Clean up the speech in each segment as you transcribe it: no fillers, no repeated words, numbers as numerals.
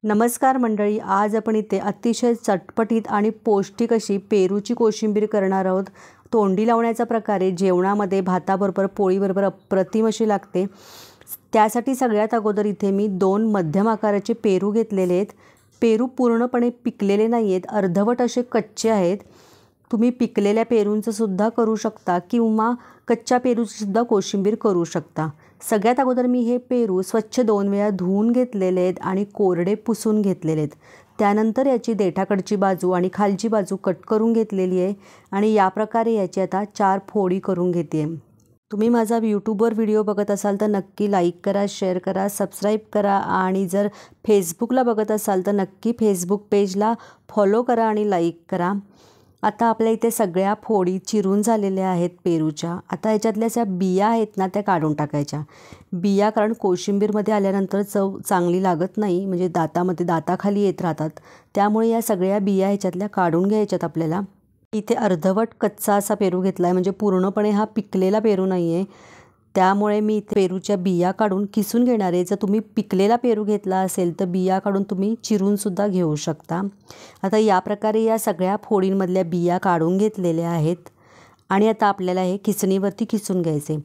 नमस्कार मंडळी, आज आपण इथे अतिशय चटपटीत आणि पौष्टिक अशी पेरूची कोशिंबीर करणार आहोत। तोंडी लावण्याच्या प्रकारे जेवणामध्ये भाताबरोबर पोळीबरोबर अप्रतिम अशी लागते। त्यासाठी सगळ्यात अगोदर इथे मी 2 मध्यम आकाराचे पेरू घेतलेले आहेत। पेरू पूर्णपणे पिकलेले नाही आहेत, अर्धवट असे कच्चे आहेत। तुम्ही पिकलेल्या पेरूंचं सुद्धा करू शकता किंवा कच्च्या पेरूची सुद्धा कोशिंबीर करू शकता। सगळ्यात अगोदर मी हे पेरू स्वच्छ 2 वेळा धुवून घेतलेले आहेत आणि कोरडे पुसून घेतलेले आहेत। त्यानंतर याची देठाकडची बाजू आणि खालची बाजू कट करून घेतलेली आहे आणि या प्रकारे याची आता 4 फोडी करून घेते। तुम्ही माझा यूट्यूबवर व्हिडिओ बघत असाल तर नक्की लाईक करा, शेअर करा, सबस्क्राईब करा आणि जर फेसबुकला बघत असाल तर नक्की फेसबुक पेजला फॉलो करा आणि लाईक करा। आता आपल्या इथे सगळ्या फोडी चिरून झालेल्या आहेत पेरूच्या। आता याच्यातल्या ज्या बिया आहेत ना त्या काढून टाकायच्या। बिया कारण कोशिंबीरमध्ये आल्यानंतर चव चांगली लागत नाही, म्हणजे दाताखाली येत राहतात। त्यामुळे या सगळ्या बिया ह्याच्यातल्या काढून घ्यायच्यात आपल्याला। इथे अर्धवट कच्चा असा पेरू घेतला आहे, म्हणजे पूर्णपणे हा पिकलेला पेरू नाही आहे। त्यामुळे मी इथे पेरूच्या बिया काढून किसून घेणार आहे। जर तुम्ही पिकलेला पेरू घेतला असेल तर बिया काढून तुम्ही चिरूनसुद्धा घेऊ शकता। आता या प्रकारे या सगळ्या फोडींमधल्या बिया काढून घेतलेल्या आहेत आणि आता आपल्याला हे खिसणीवरती खिसून घ्यायचे।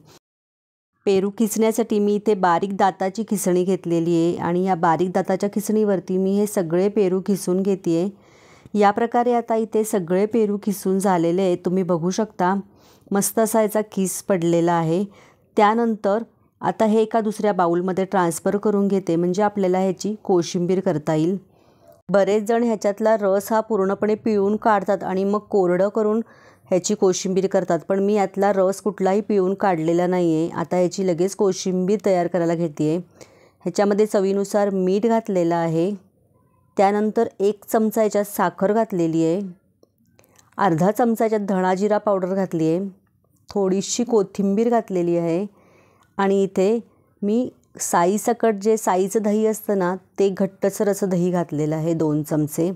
पेरू खिसण्यासाठी मी इथे बारीक दाताची खिसणी घेतलेली आहे आणि या बारीक दाताच्या खिसणीवरती मी हे सगळे पेरू खिसून घेते आहे। या प्रकारे आता इथे सगळे पेरू खिसून झालेले आहेत, तुम्ही बघू शकता। मस्त असा याचा खिस पडलेला आहे। त्यानंतर आता हे एका दुसऱ्या बाउलमध्ये ट्रान्सफर करून घेते, म्हणजे आपल्याला ह्याची कोशिंबीर करता येईल। बरेच जण ह्याच्यातला रस हा पूर्णपणे पिळून काढतात आणि मग कोरडं करून ह्याची कोशिंबीर करतात, पण मी यातला रस कुठलाही पिळून काढलेला नाही आहे। आता ह्याची लगेच कोशिंबीर तयार करायला घेते आहे। ह्याच्यामध्ये चवीनुसार मीठ घातलेलं आहे। त्यानंतर 1 चमचा याच्यात साखर घातलेली आहे। अर्धा चमचा याच्यात धणा जिरा पावडर घातली आहे। थोडीशी कोथिंबीर घातलेली आहे आणि इथे मी साईसकट जे साईचं दही असतं ना ते घट्टसर असं दही घातलेलं आहे 2 चमचे।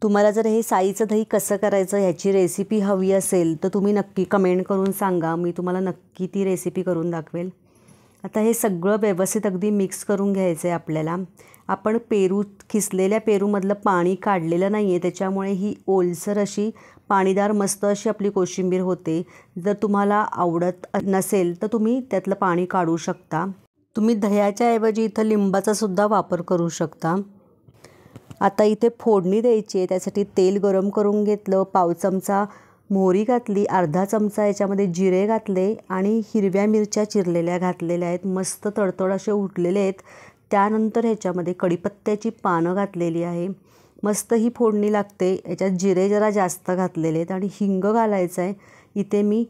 तुम्हाला जर हे साईचं दही कसं करायचं ह्याची रेसिपी हवी असेल तर तुम्ही नक्की कमेंट करून सांगा, मी तुम्हाला नक्की ती रेसिपी करून दाखवेल। आता हे सगळं व्यवस्थित अगदी मिक्स करून घ्यायचं आहे आपल्याला। आपण खिसलेल्या पेरूमधलं पाणी काढलेलं नाही आहे, त्याच्यामुळे ही ओलसर अशी पाणीदार मस्त अशी आपली कोशिंबीर होते। जर तुम्हाला आवडत नसेल तर तुम्ही त्यातलं पाणी काढू शकता। तुम्ही दह्याच्या ऐवजी इथं लिंबाचा सुद्धा वापर करू शकता। आता इथे फोडणी द्यायची आहे, त्यासाठी तेल गरम करून घेतलं। पाव चमचा मोहरी घातली, अर्धा चमचा याच्यामध्ये जिरे घातले आणि हिरव्या मिरच्या चिरलेल्या घातलेल्या आहेत, मस्त तडतड असे उठलेले आहेत। त्यानंतर ह्याच्यामध्ये कढीपत्त्याची पानं घातलेली आहे, मस्त ही फोडणी लागते। याच्यात जिरे जरा जास्त घातलेले आहेत आणि हिंग घालायचं आहे। इथे मी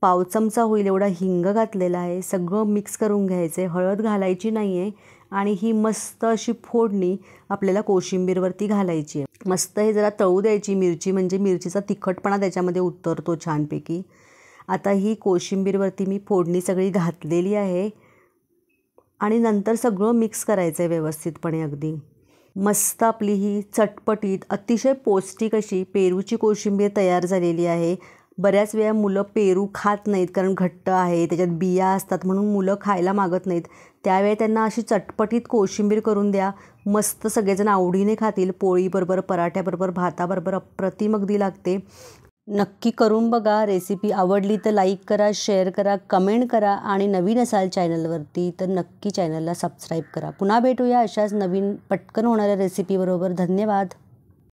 पाव चमचा होईल एवढा हिंग घातलेला आहे। सगळं मिक्स करून घ्यायचं आहे, हळद घालायची नाही आहे आणि ही मस्त अशी फोडणी आपल्याला कोशिंबीरवरती घालायची आहे। मस्त हे जरा तळू द्यायची मिरची, म्हणजे मिरचीचा तिखटपणा त्याच्यामध्ये उतरतो छानपैकी। आता ही कोशिंबीरवरती मी फोडणी सगळी घातलेली आहे आणि नंतर सगळं मिक्स करायचं आहे व्यवस्थितपणे अगदी। मस्त आपली ही चटपटीत अतिशय पौष्टिक अशी पेरूची कोशिंबीर तयार झालेली आहे। बऱ्याच वेळा मुलं पेरू खात नाहीत कारण घट्ट आहे, त्याच्यात बिया असतात, म्हणून मुलं खायला मागत नाहीत। त्यावेळी त्यांना अशी चटपटीत कोशिंबीर करून द्या, मस्त सगळेजण आवडीने खातील। पोळीबरोबर, पराठ्याबरोबर, भाताबरोबर अप्रतिम अगदी लागते। नक्की करून बघा। रेसिपी आवडली तर लाईक करा, शेअर करा, कमेंट करा आणि नवीन असाल चॅनलवरती तर नक्की चॅनलला सबस्क्राईब करा। पुन्हा भेटूया अशाच नवीन पटकन होणाऱ्या रेसिपीबरोबर। धन्यवाद।